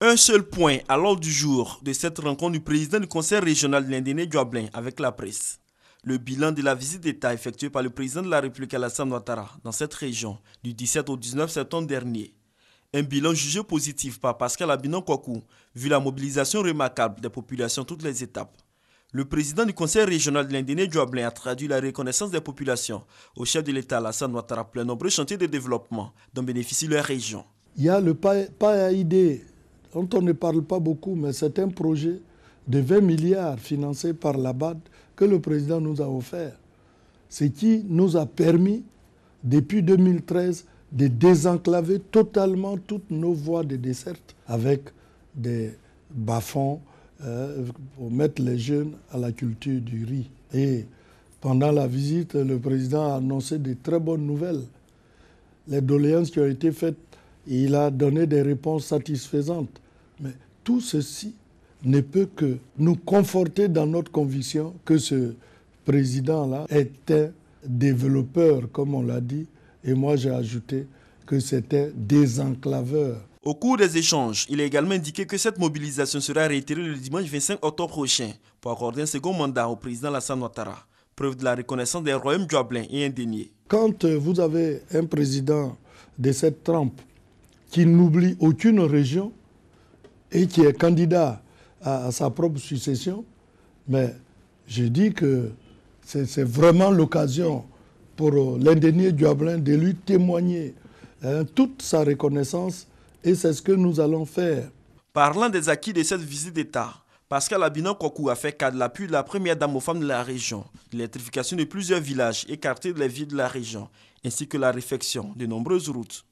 Un seul point à l'ordre du jour de cette rencontre du président du conseil régional de l'Indéné Dioblin avec la presse. Le bilan de la visite d'État effectuée par le président de la République Alassane Ouattara dans cette région du 17 au 19 septembre dernier. Un bilan jugé positif par Pascal Abinan Kwaku, vu la mobilisation remarquable des populations à toutes les étapes. Le président du conseil régional de l'Indéné Dioblin a traduit la reconnaissance des populations au chef de l'État Alassane Ouattara pour les nombreux chantiers de développement dont bénéficie leur région. Il y a le PAID, dont on ne parle pas beaucoup, mais c'est un projet de 20 milliards financé par la BAD que le président nous a offert. Ce qui nous a permis, depuis 2013, de désenclaver totalement toutes nos voies de desserte avec des bas-fonds pour mettre les jeunes à la culture du riz. Et pendant la visite, le président a annoncé de très bonnes nouvelles. Les doléances qui ont été faites, il a donné des réponses satisfaisantes. Mais tout ceci ne peut que nous conforter dans notre conviction que ce président-là est un développeur, comme on l'a dit, et moi j'ai ajouté que c'était désenclaveur. Au cours des échanges, il a également indiqué que cette mobilisation sera réitérée le dimanche 25 octobre prochain pour accorder un second mandat au président Alassane Ouattara, preuve de la reconnaissance des royaumes Dioblin et Indénié. Quand vous avez un président de cette trempe qui n'oublie aucune région et qui est candidat à sa propre succession, mais je dis que c'est vraiment l'occasion pour l'Indénié Dioblin de lui témoigner toute sa reconnaissance, et c'est ce que nous allons faire. Parlant des acquis de cette visite d'État, Pascal Abinan Kwaku a fait cas de l'appui de la première dame aux femmes de la région, de l'électrification de plusieurs villages et quartiers de la ville de la région, ainsi que la réfection de nombreuses routes.